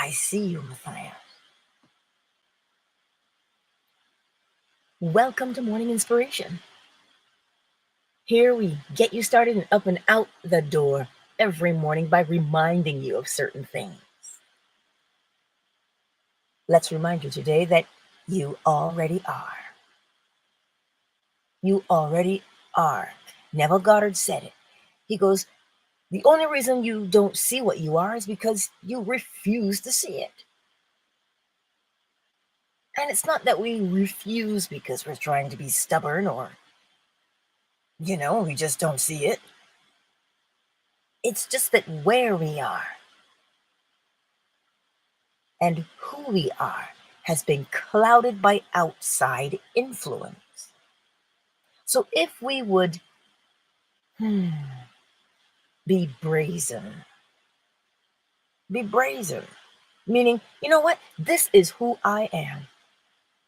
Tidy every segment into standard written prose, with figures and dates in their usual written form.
I see you, Matthias. Welcome to Morning Inspiration. Here we get you started and up and out the door every morning by reminding you of certain things. Let's remind you today that you already are. You already are. Neville Goddard said it. He goes, the only reason you don't see what you are is because you refuse to see it. And it's not that we refuse because we're trying to be stubborn or, we just don't see it. It's just that where we are and who we are has been clouded by outside influence. So if we would be brazen, meaning, you know what? This is who I am.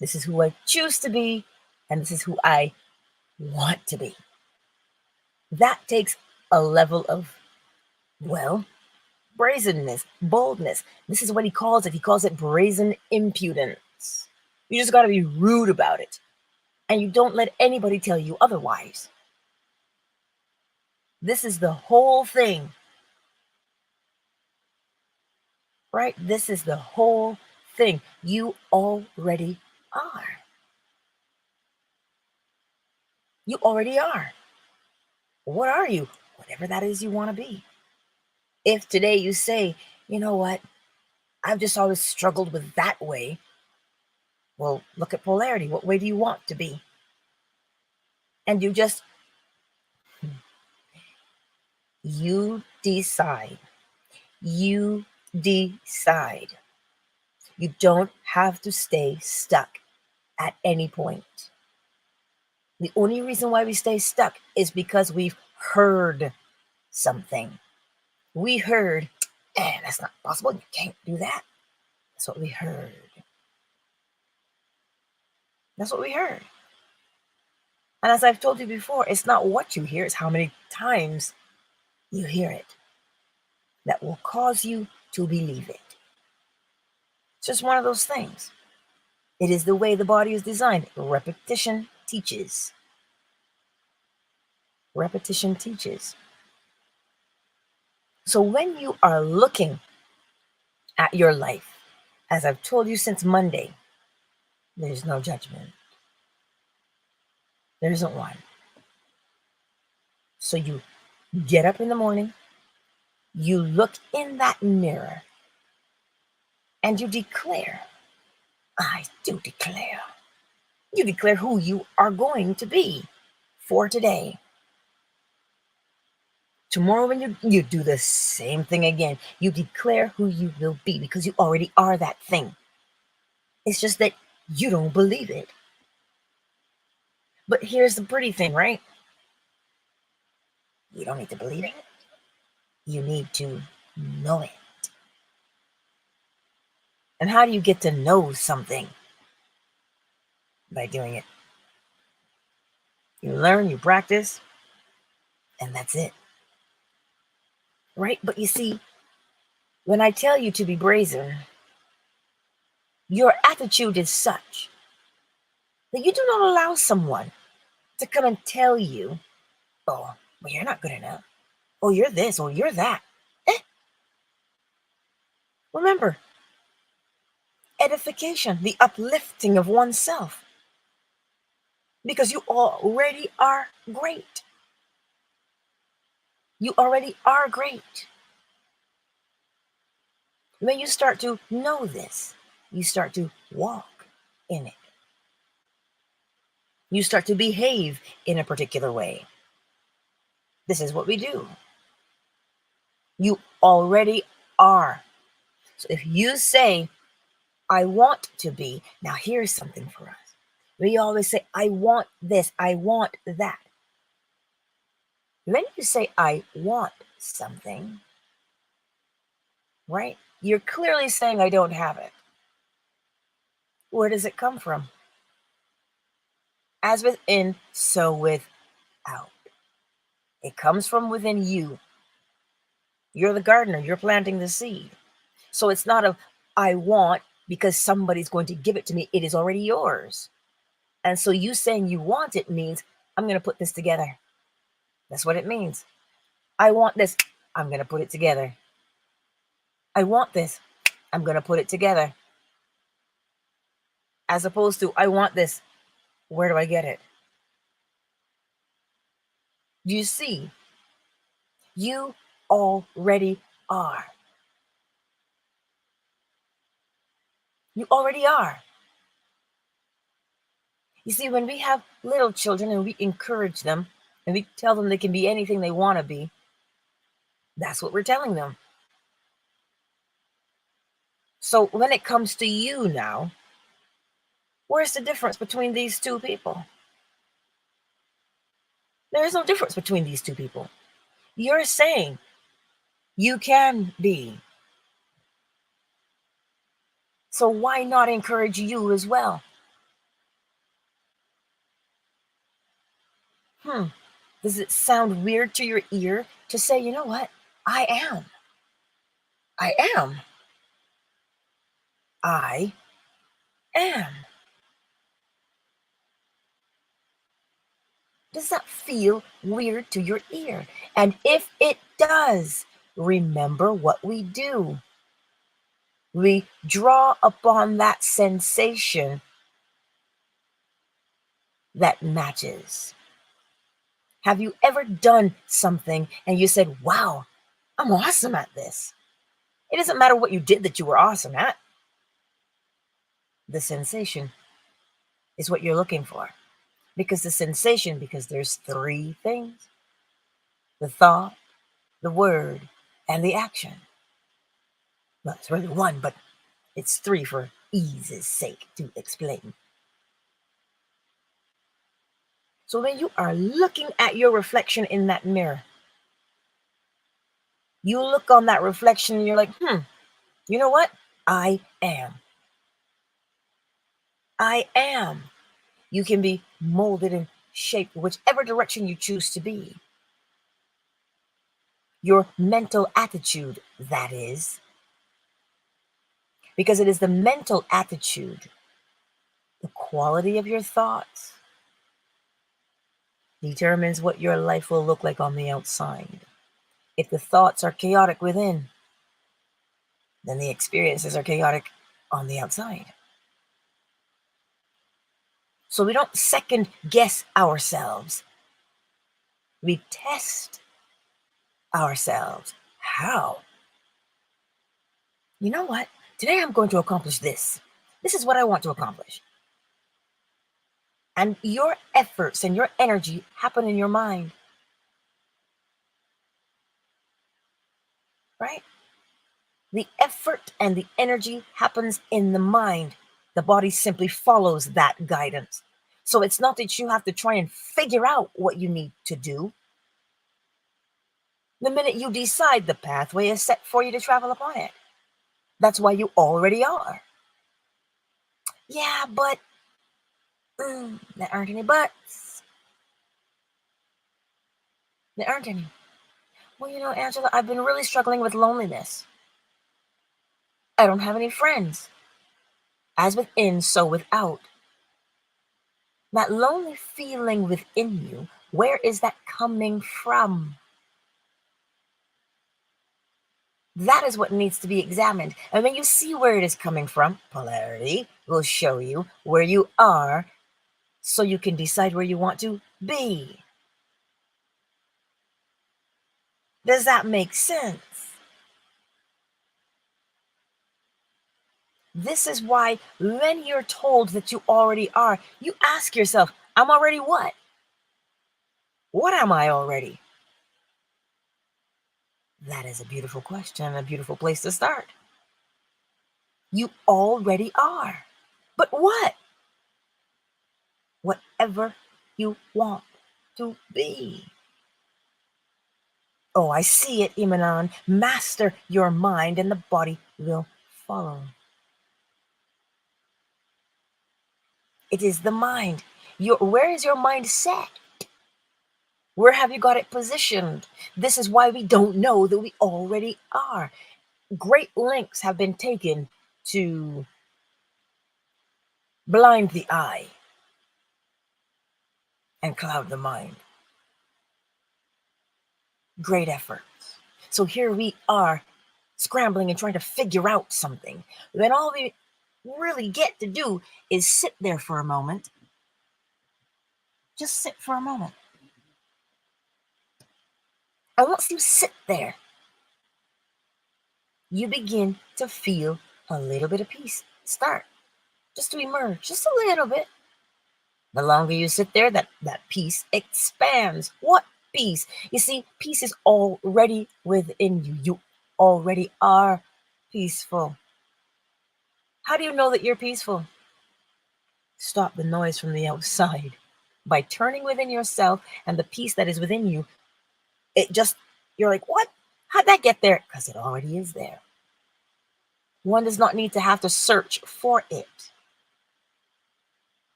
This is who I choose to be, and this is who I want to be. That takes a level of, brazenness, boldness. This is what he calls it. He calls it brazen impudence. You just got to be rude about it. And you don't let anybody tell you otherwise. This is the whole thing. Right? This is the whole thing. You already are. You already are. What are you? Whatever that is you want to be. If today you say, you know what? I've just always struggled with that way. Well, look at polarity. What way do you want to be? And you decide. You decide. You don't have to stay stuck at any point. The only reason why we stay stuck is because we've heard something. We heard, that's not possible. You can't do that. That's what we heard. That's what we heard. And as I've told you before, it's not what you hear, it's how many times you hear it that will cause you to believe it. It's just one of those things. It is the way the body is designed. Repetition teaches. Repetition teaches. So when you are looking at your life, as I've told you since Monday, there's no judgment. There isn't one. So you get up in the morning, you look in that mirror, and you declare, I do declare. You declare who you are going to be for today. Tomorrow when you do the same thing again, you declare who you will be because you already are that thing. It's just that you don't believe it. But here's the pretty thing, right? You don't need to believe it. You need to know it. And how do you get to know something? By doing it. You learn, you practice, and that's it. Right? But you see, when I tell you to be brazen, your attitude is such that you do not allow someone to come and tell you, oh, well, you're not good enough. Oh, you're this, or you're that. Remember, edification, the uplifting of oneself. Because you already are great. You already are great. When you start to know this, you start to walk in it. You start to behave in a particular way. This is what we do. You already are. So if you say, I want to be, now here's something for us. We always say, I want this, I want that. When you say, I want something, right? You're clearly saying, I don't have it. Where does it come from? As within, so without. It comes from within you. You're the gardener. You're planting the seed. So it's not of I want because somebody's going to give it to me. It is already yours. And so you saying you want it means I'm going to put this together. That's what it means. I want this. I'm going to put it together. I want this. I'm going to put it together. As opposed to, I want this. Where do I get it? You see, you already are. You already are. You see, when we have little children and we encourage them and we tell them they can be anything they want to be, that's what we're telling them. So when it comes to you now, where's the difference between these two people? There is no difference between these two people. You're saying you can be. So why not encourage you as well? Does it sound weird to your ear to say, you know what? I am. I am. I am. Does that feel weird to your ear? And if it does, remember what we do. We draw upon that sensation that matches. Have you ever done something and you said, wow, I'm awesome at this? It doesn't matter what you did that you were awesome at. The sensation is what you're looking for. Because there's three things: the thought, the word, and the action. Well, it's really one, but it's three for ease's sake to explain. So when you are looking at your reflection in that mirror, you look on that reflection and you're like, you know what? I am. I am. You can be molded and shaped whichever direction you choose to be. Your mental attitude, that is. Because it is the mental attitude, the quality of your thoughts, determines what your life will look like on the outside. If the thoughts are chaotic within, then the experiences are chaotic on the outside. So we don't second guess ourselves. We test ourselves. How? You know what? Today I'm going to accomplish this. This is what I want to accomplish. And your efforts and your energy happen in your mind. Right? The effort and the energy happens in the mind. The body simply follows that guidance. So it's not that you have to try and figure out what you need to do. The minute you decide, the pathway is set for you to travel upon it. That's why you already are. Yeah, but there aren't any buts. There aren't any. Well, you know, Angela, I've been really struggling with loneliness. I don't have any friends. As within, so without. That lonely feeling within you, where is that coming from? That is what needs to be examined. And when you see where it is coming from, polarity will show you where you are so you can decide where you want to be. Does that make sense? This is why when you're told that you already are, you ask yourself, I'm already what? What am I already? That is a beautiful question, a beautiful place to start. You already are. But what? Whatever you want to be. Oh, I see it, Imanan. Master your mind and the body will follow. It is the mind. Where is your mind set? Where have you got it positioned? This is why we don't know that we already are. Great lengths have been taken to blind the eye and cloud the mind. Great efforts. So here we are scrambling and trying to figure out something. When all we really get to do is sit there for a moment. Just sit for a moment. And once you sit there, you begin to feel a little bit of peace start just to emerge, just a little bit. The longer you sit there, that peace expands. What peace? You see, peace is already within you. You already are peaceful. How do you know that you're peaceful? Stop the noise from the outside. By turning within yourself and the peace that is within you, you're like, what? How'd that get there? Because it already is there. One does not need to have to search for it.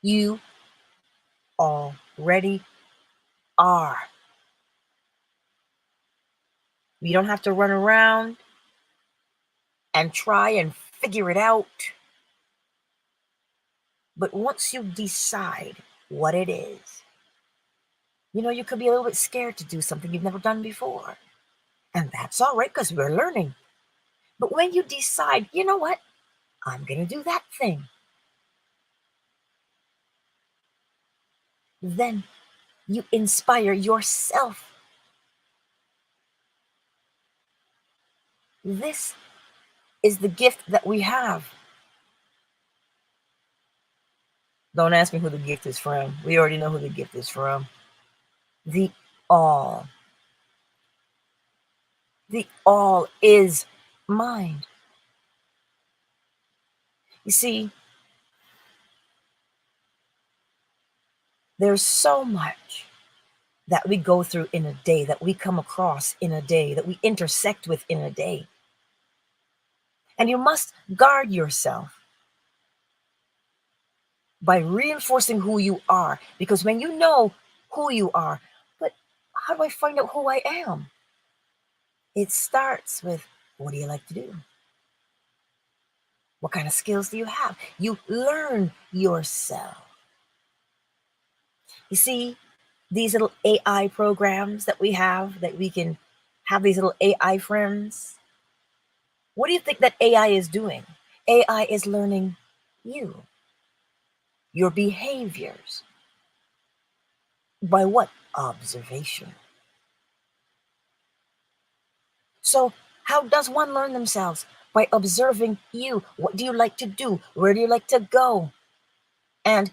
You already are. You don't have to run around and try and figure it out. But once you decide what it is, you could be a little bit scared to do something you've never done before. And that's all right because we're learning. But when you decide, you know what, I'm going to do that thing, then you inspire yourself. This is the gift that we have. Don't ask me who the gift is from. We already know who the gift is from. The all. The all is mind. You see, there's so much that we go through in a day, that we come across in a day, that we intersect with in a day. And you must guard yourself by reinforcing who you are. Because when you know who you are, but how do I find out who I am? It starts with, what do you like to do? What kind of skills do you have? You learn yourself. You see, these little AI programs that we have, that we can have these little AI friends. What do you think that AI is doing? AI is learning you, your behaviors. By what? Observation. So how does one learn themselves? By observing you. What do you like to do? Where do you like to go? And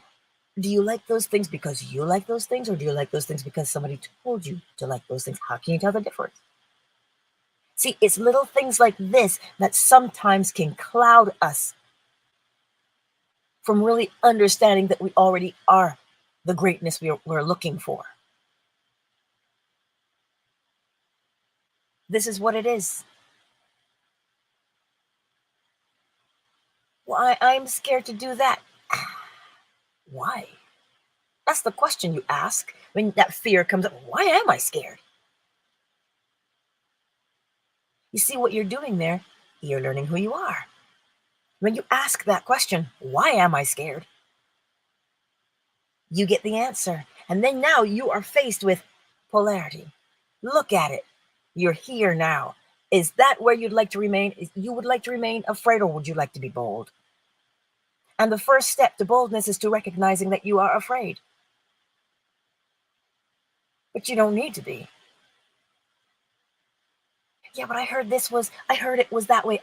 do you like those things because you like those things, or do you like those things because somebody told you to like those things? How can you tell the difference? See, it's little things like this that sometimes can cloud us from really understanding that we already are the greatness we're looking for. This is what it is. Why I'm scared to do that? Why? That's the question you ask when that fear comes up. Why am I scared? You see what you're doing there? You're learning who you are. When you ask that question, why am I scared? You get the answer. And then now you are faced with polarity. Look at it. You're here now. Is that where you'd like to remain? You would like to remain afraid, or would you like to be bold? And the first step to boldness is to recognizing that you are afraid. But you don't need to be. Yeah, but I heard it was that way.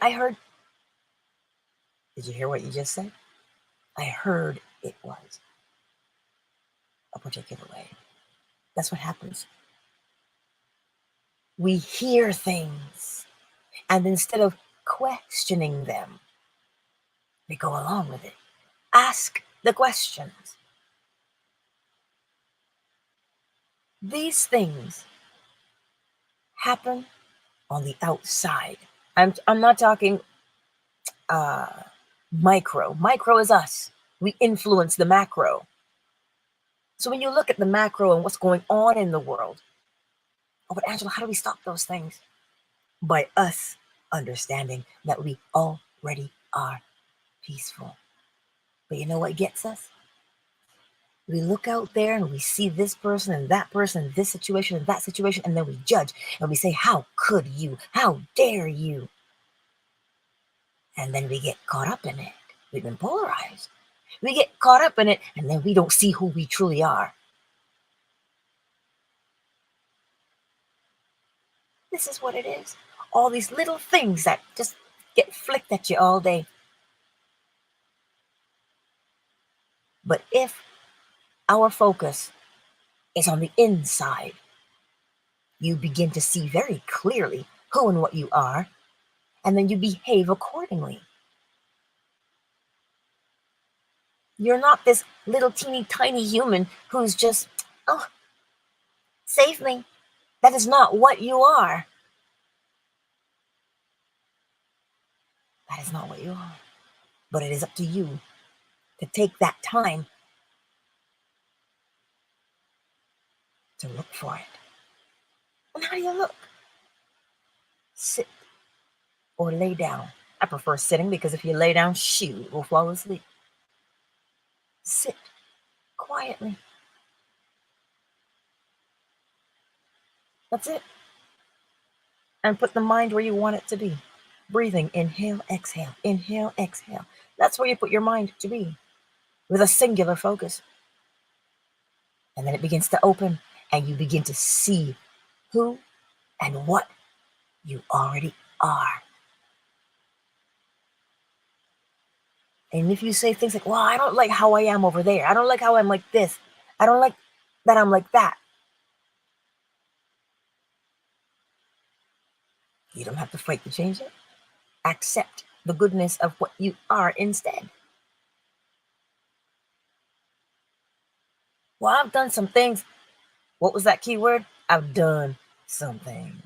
Did you hear what you just said? I heard it was a particular way. That's what happens. We hear things, and instead of questioning them, we go along with it. Ask the questions. These things happen on the outside. I'm not talking micro. Micro is us. We influence the macro. So when you look at the macro and what's going on in the world, oh, but Angela, how do we stop those things? By us understanding that we already are peaceful. But you know what gets us? We look out there and we see this person and that person, and this situation and that situation, and then we judge and we say, how could you? How dare you? And then we get caught up in it. We've been polarized. We get caught up in it, and then we don't see who we truly are. This is what it is. All these little things that just get flicked at you all day. But if our focus is on the inside, you begin to see very clearly who and what you are, and then you behave accordingly. You're not this little teeny tiny human who's just, oh, save me. That is not what you are. That is not what you are. But it is up to you to take that time to look for it. And how do you look? Sit or lay down. I prefer sitting because if you lay down, shoot, we'll fall asleep. Sit quietly. That's it. And put the mind where you want it to be. Breathing, inhale, exhale, inhale, exhale. That's where you put your mind to be, with a singular focus. And then it begins to open, and you begin to see who and what you already are. And if you say things like, well, I don't like how I am over there. I don't like how I'm like this. I don't like that I'm like that. You don't have to fight to change it. Accept the goodness of what you are instead. Well, I've done some things. What was that key word? I've done some things.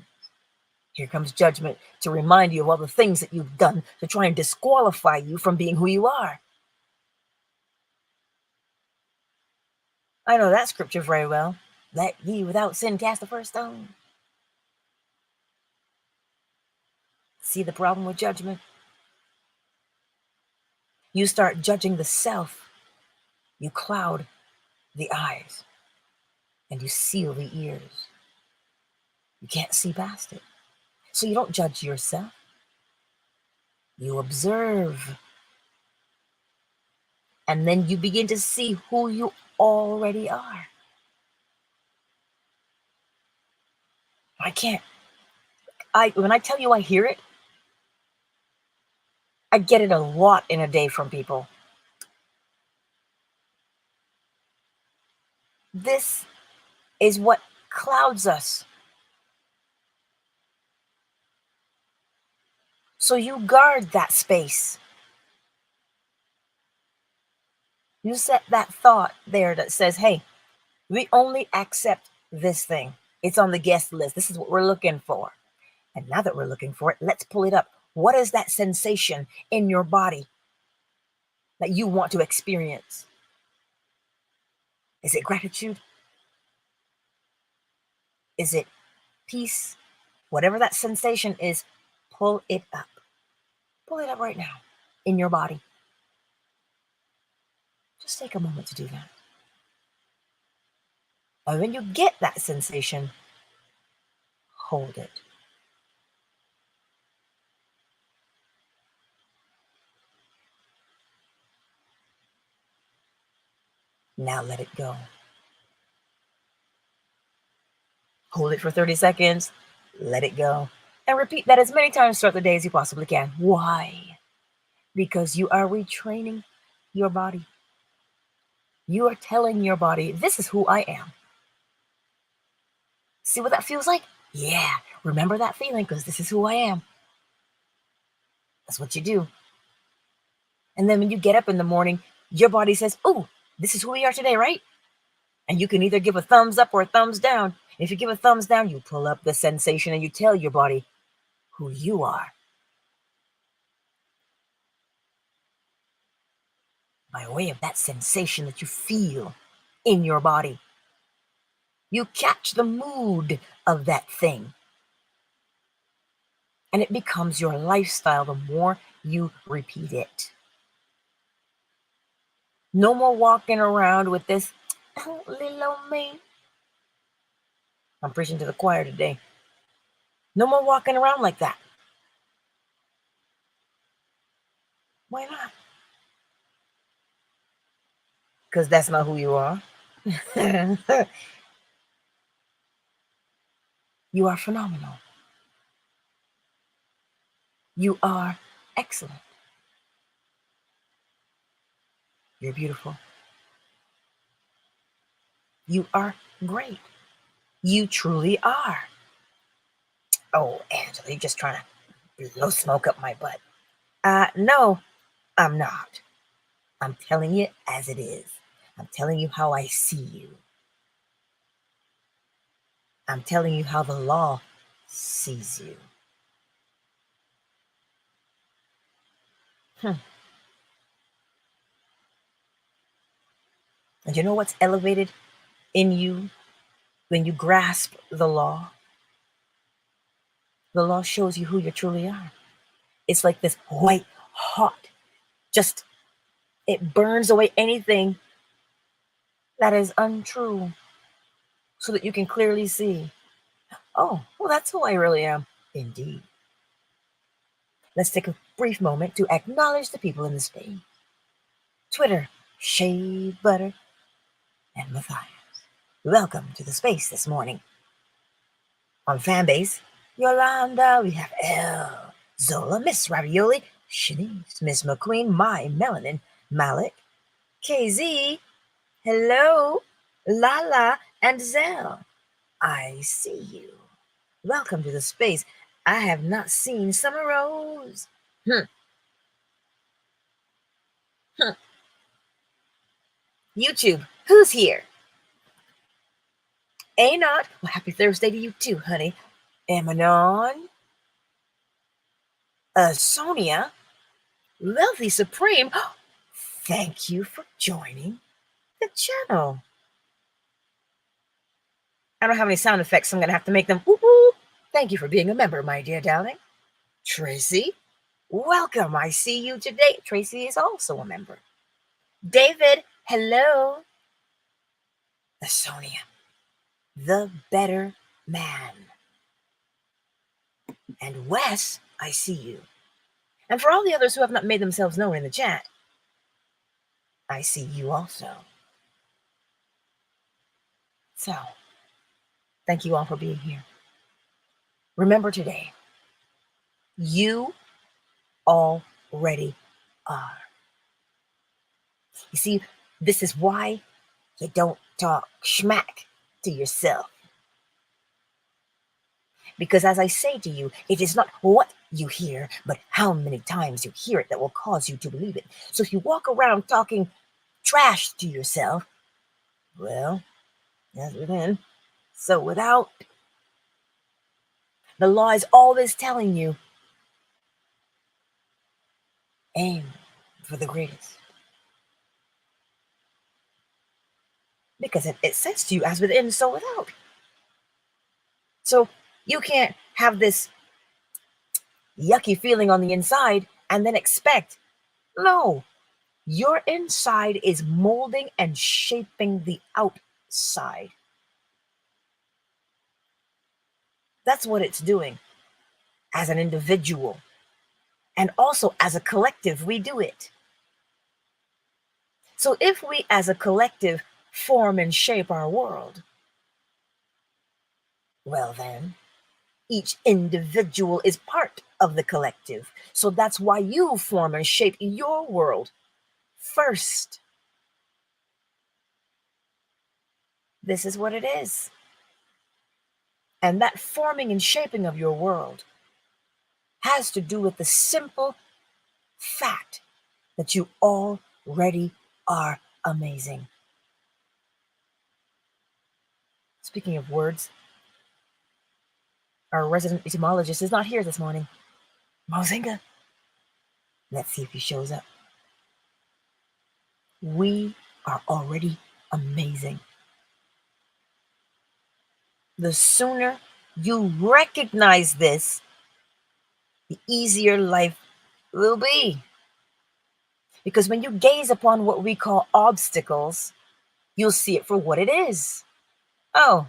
Here comes judgment to remind you of all the things that you've done to try and disqualify you from being who you are. I know that scripture very well. Let ye without sin cast the first stone. See the problem with judgment? You start judging the self. You cloud the eyes and you seal the ears. You can't see past it. So you don't judge yourself. You observe. And then you begin to see who you already are. When I tell you I hear it, I get it a lot in a day from people. This is what clouds us. So you guard that space. You set that thought there that says, hey, we only accept this thing. It's on the guest list. This is what we're looking for. And now that we're looking for it, let's pull it up. What is that sensation in your body that you want to experience? Is it gratitude? Is it peace? Whatever that sensation is, pull it up. Pull it up right now in your body. Just take a moment to do that. And when you get that sensation, hold it. Now let it go. Hold it for 30 seconds, let it go. And repeat that as many times throughout the day as you possibly can. Why? Because you are retraining your body. You are telling your body, this is who I am. See what that feels like? Yeah, remember that feeling because this is who I am. That's what you do. And then when you get up in the morning, your body says, oh, this is who we are today, right? And you can either give a thumbs up or a thumbs down. If you give a thumbs down, you pull up the sensation and you tell your body who you are. By way of that sensation that you feel in your body. You catch the mood of that thing. And it becomes your lifestyle the more you repeat it. No more walking around with this, oh, little me. I'm preaching to the choir today. No more walking around like that. Why not? Because that's not who you are. You are phenomenal. You are excellent. You're beautiful. You are great. You truly are. Oh, Angela, you're just trying to blow smoke up my butt. No, I'm not. I'm telling you as it is. I'm telling you how I see you. I'm telling you how the law sees you. And you know what's elevated in you when you grasp the law? The law shows you who you truly are. It's like this white hot, just it burns away anything that is untrue so that you can clearly see, oh, well, that's who I really am. Indeed. Let's take a brief moment to acknowledge the people in the space. Twitter, Shea Butter, and Matthias. Welcome to the space this morning. On Fanbase, Yolanda, we have Elle, Zola, Miss Ravioli, Shanice, Miss McQueen, My Melanin, Malik, KZ, hello, Lala, and Zell. I see you. Welcome to the space. I have not seen Summer Rose. YouTube, who's here? A not. Well, happy Thursday to you too, honey. Emanon, Sonia, Wealthy Supreme. Thank you for joining the channel. I don't have any sound effects, so I'm going to have to make them. Whoop, whoop. Thank you for being a member, my dear darling. Tracy, welcome. I see you today. Tracy is also a member. David, hello. Sonia, the better man. And Wes, I see you. And for all the others who have not made themselves known in the chat, I see you also. So, thank you all for being here. Remember today, you already are. You see, this is why you don't talk schmack to yourself. Because as I say to you, it is not what you hear, but how many times you hear it that will cause you to believe it. So if you walk around talking trash to yourself, well, that's within. So without, the law is always telling you, aim for the greatest. Because it says to you, as within, so without. So you can't have this yucky feeling on the inside and then expect, no, your inside is molding and shaping the outside. That's what it's doing as an individual. And also as a collective, we do it. So if we as a collective form and shape our world, well then, each individual is part of the collective. So that's why you form and shape your world first. This is what it is. And that forming and shaping of your world has to do with the simple fact that you already are amazing. Speaking of words, our resident etymologist is not here this morning. Mozinga. Let's see if he shows up. We are already amazing. The sooner you recognize this, the easier life will be. Because when you gaze upon what we call obstacles, you'll see it for what it is. Oh,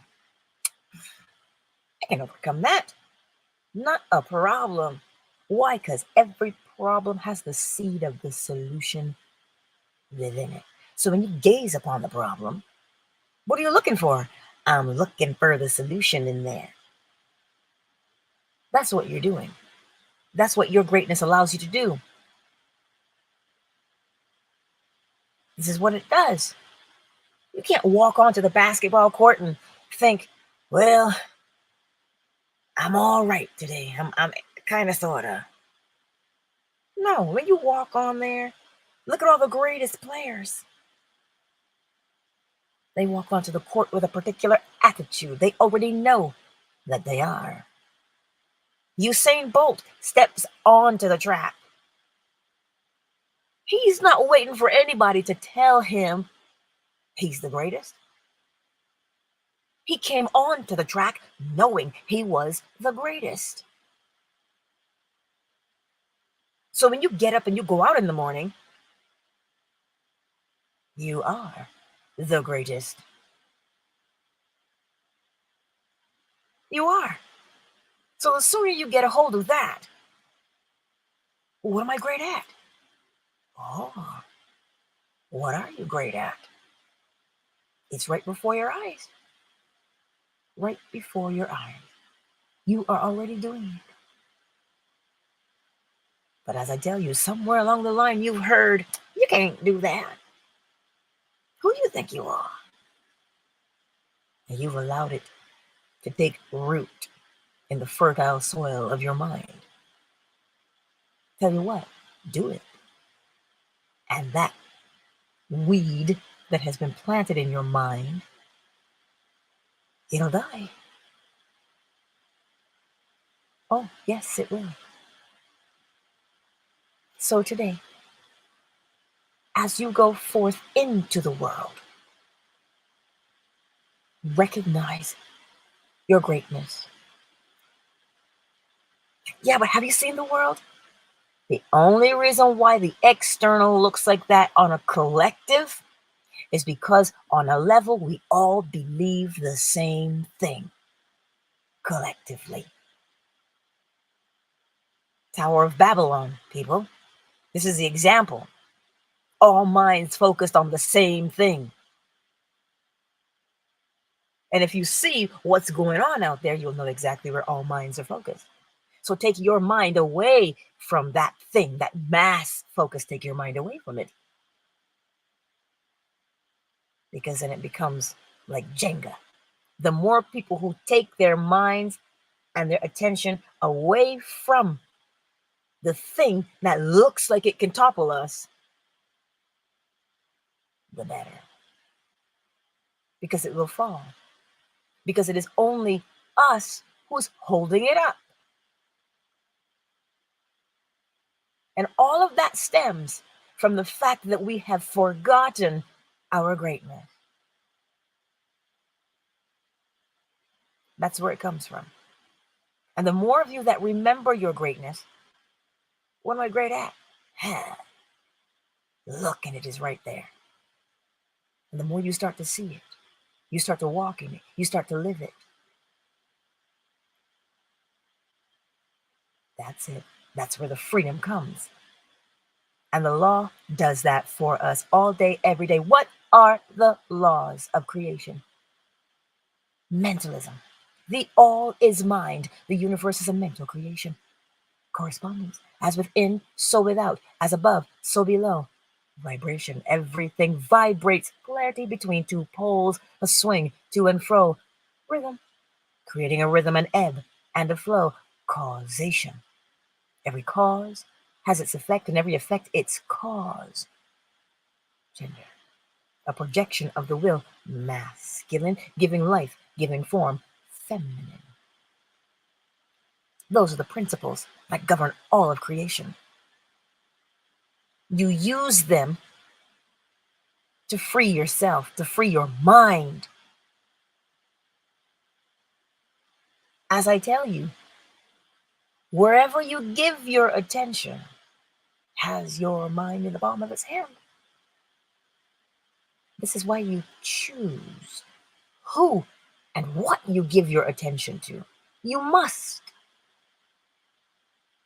I can overcome that. Not a problem. Why? Because every problem has the seed of the solution within it. So when you gaze upon the problem, what are you looking for? I'm looking for the solution in there. That's what you're doing. That's what your greatness allows you to do. This is what it does. You can't walk onto the basketball court and think, well, I'm all right today. I'm kind of, sort of. No, when you walk on there, look at all the greatest players. They walk onto the court with a particular attitude. They already know that they are. Usain Bolt steps onto the track. He's not waiting for anybody to tell him he's the greatest. He came onto the track knowing he was the greatest. So when you get up and you go out in the morning, you are the greatest. You are. So the sooner you get a hold of that, what am I great at? Oh, what are you great at? It's right before your eyes. Right before your eyes. You are already doing it. But as I tell you, somewhere along the line, you've heard, you can't do that. Who do you think you are? And you've allowed it to take root in the fertile soil of your mind. Tell you what, do it. And that weed that has been planted in your mind, it'll die. Oh, yes, it will. So today, as you go forth into the world, recognize your greatness. Yeah, but have you seen the world? The only reason why the external looks like that on a collective is because on a level we all believe the same thing collectively. Tower of Babylon, people. This is the example. All minds focused on the same thing. And if you see what's going on out there, you'll know exactly where all minds are focused. So take your mind away from that thing, that mass focus. Take your mind away from it. Because then it becomes like Jenga. The more people who take their minds and their attention away from the thing that looks like it can topple us, the better. Because it will fall. Because it is only us who's holding it up. And all of that stems from the fact that we have forgotten our greatness. That's where it comes from. And the more of you that remember your greatness, what am I great at? Look, and it is right there. And the more you start to see it, you start to walk in it, you start to live it. That's it. That's where the freedom comes. And the law does that for us all day, every day. What are the laws of creation? Mentalism. The all is mind. The universe is a mental creation. Correspondence. As within, so without. As above, so below. Vibration. Everything vibrates. Polarity between two poles. A swing to and fro. Rhythm. Creating a rhythm, an ebb and a flow. Causation. Every cause has its effect, and every effect its cause. Gender. A projection of the will. Masculine. Giving life. Giving form. Feminine. Those are the principles that govern all of creation. You use them to free yourself, to free your mind. As I tell you, Wherever you give your attention has your mind in the palm of its hand. This is why you choose who and what you give your attention to. You must.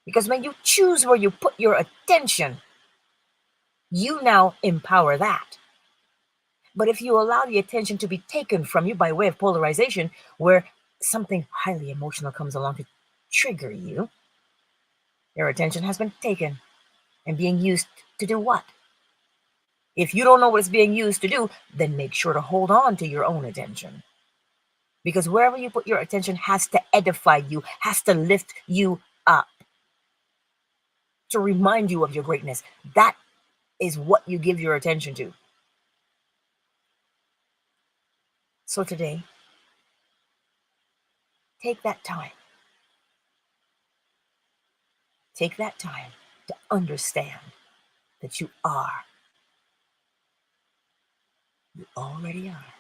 Because when you choose where you put your attention, you now empower that. But if you allow the attention to be taken from you by way of polarization, where something highly emotional comes along to trigger you, your attention has been taken and being used to do what? If you don't know what it's being used to do, then make sure to hold on to your own attention. Because wherever you put your attention has to edify you, has to lift you up, to remind you of your greatness. That is what you give your attention to. So today, take that time. Take that time to understand that you are. You already are.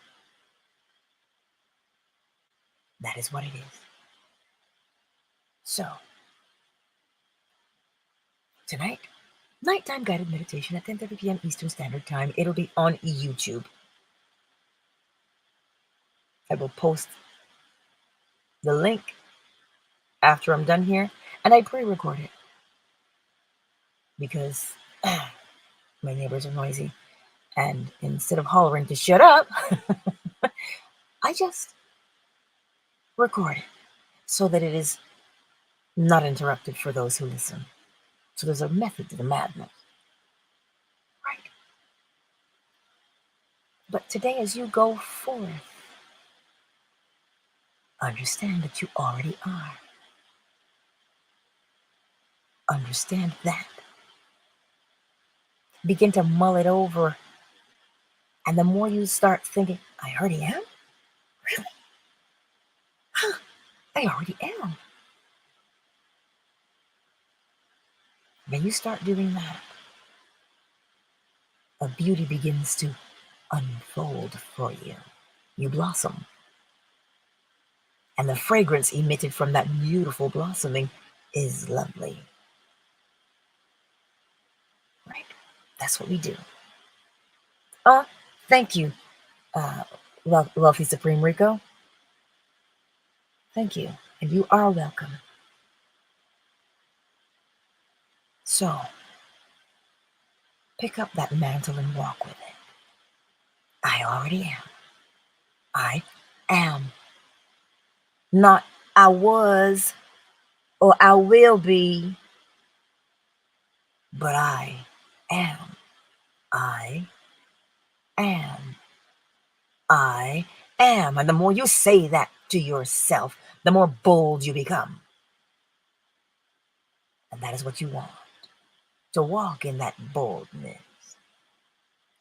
That is what it is. So, tonight, nighttime guided meditation at 10:30 p.m. Eastern Standard Time. It'll be on YouTube. I will post the link after I'm done here, and I pre-record it because my neighbors are noisy, and instead of hollering to shut up, I just record it so that it is not interrupted for those who listen. So there's a method to the madness, right? But today, as you go forth, understand that you already are. Understand that. Begin to mull it over. And the more you start thinking, I already am? Really? Huh, I already am. When you start doing that, a beauty begins to unfold for you. You blossom. And the fragrance emitted from that beautiful blossoming is lovely. Right? That's what we do. Thank you, Wealthy Supreme Rico. Thank you. And you are welcome. So, pick up that mantle and walk with it. I already am. I am. Not I was or I will be, but I am. I am. I am. And the more you say that to yourself, the more bold you become. And that is what you want. To walk in that boldness.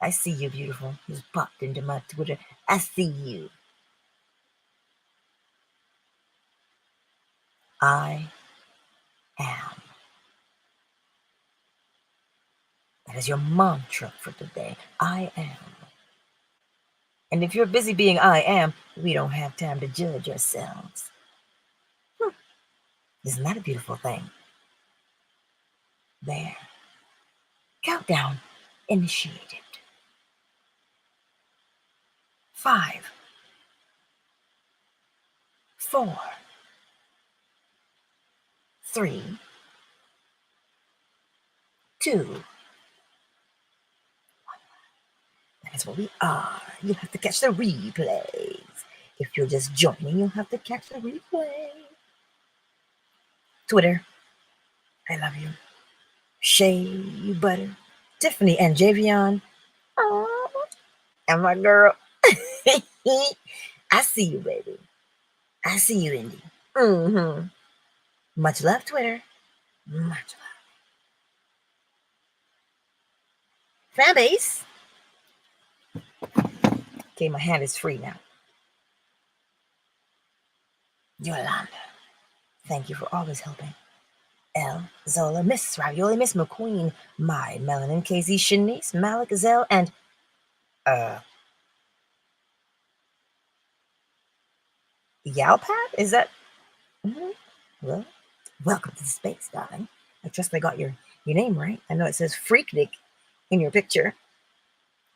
I see you, beautiful. You just popped into my Twitter. I see you. I am. That is your mantra for today. I am. And if you're busy being I am, we don't have time to judge ourselves. Isn't that a beautiful thing? There. Countdown initiated. 5, 4, 3, 2. That is what we are. You'll have to catch the replays. If you're just joining, you'll have to catch the replay. Twitter, I love you. Shea Butter, Tiffany and Javion. Aww. And my girl. I see you, baby. I see you, Indy. Much love, Twitter. Much love. Fan base. Okay, my hand is free now. Yolanda, thank you for always helping. L, Zola, Miss Ravioli, Miss McQueen, My Melanin, KZ, Shanice, Malik, Zell, and Yalpat? Is that? Well, Welcome to the space, darling. I trust I got your name right. I know it says Freaknik in your picture.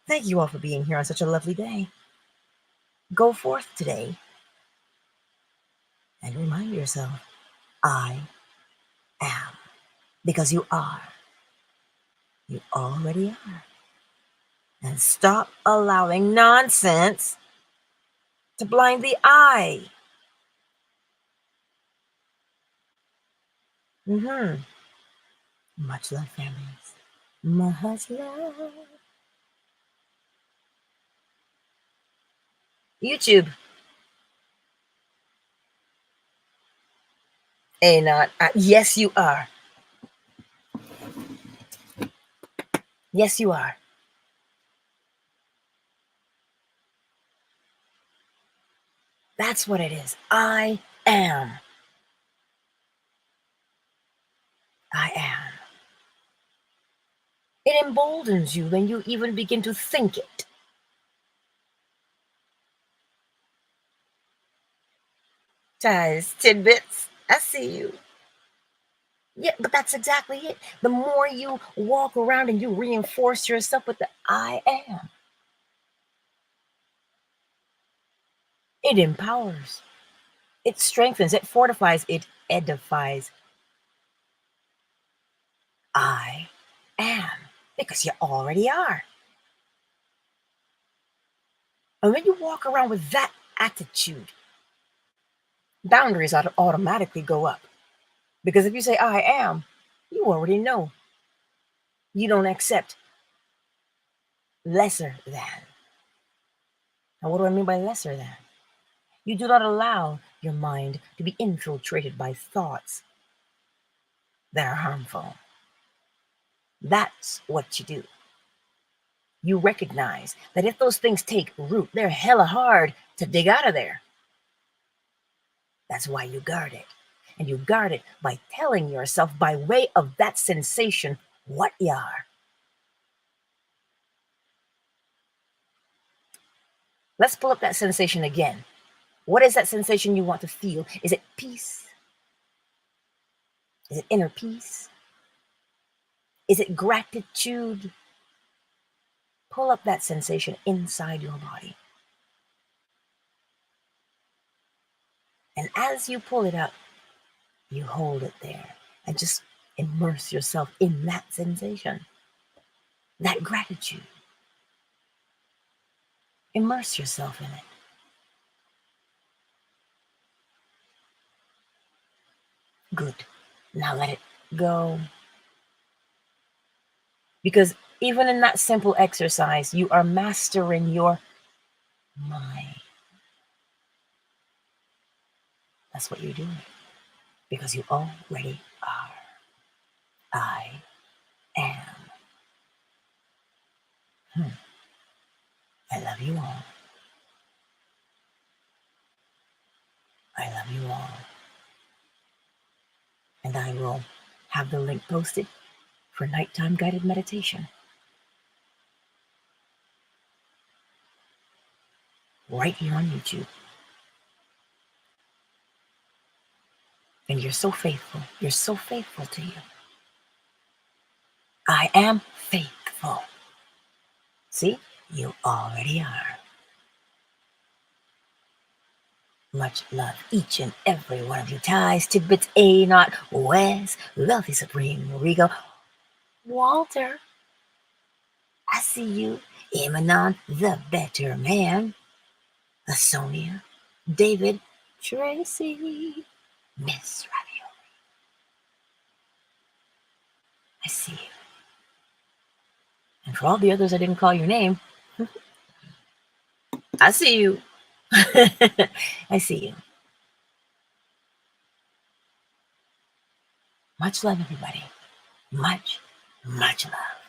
Thank you all for being here on such a lovely day. Go forth today and remind yourself, I am. Because you are. You already are. And stop allowing nonsense to blind the eye. Much love, families. Much love. YouTube. Not. Yes, you are. Yes, you are. That's what it is. I am. I am. It emboldens you when you even begin to think it. Ties, tidbits, I see you. Yeah, but that's exactly it. The more you walk around and you reinforce yourself with the I am, it empowers, it strengthens, it fortifies, it edifies. I am, because you already are. And when you walk around with that attitude, boundaries automatically go up. Because if you say, I am, you already know. You don't accept lesser than. And what do I mean by lesser than? You do not allow your mind to be infiltrated by thoughts that are harmful. That's what you do. You recognize that if those things take root, they're hella hard to dig out of there. That's why you guard it. And you guard it by telling yourself, by way of that sensation, what you are. Let's pull up that sensation again. What is that sensation you want to feel? Is it peace? Is it inner peace? Is it gratitude? Pull up that sensation inside your body. And as you pull it up, you hold it there and just immerse yourself in that sensation, that gratitude. Immerse yourself in it. Good. Now let it go. Because even in that simple exercise, you are mastering your mind. That's what you're doing. Because you already are. I am. I love you all. I love you all. And I will have the link posted for nighttime guided meditation. Right here on YouTube. And you're so faithful. You're so faithful to you. I am faithful. See, you already are. Much love, each and every one of you. Ties, tidbits, A not, Wes, Wealthy Supreme, Rigo, Walter. I see you. Emanon, the better man. Sonia, David, Tracy, Miss Ravioli. I see you. And for all the others I didn't call your name, I see you. I see you. Much love, everybody. Much, much love.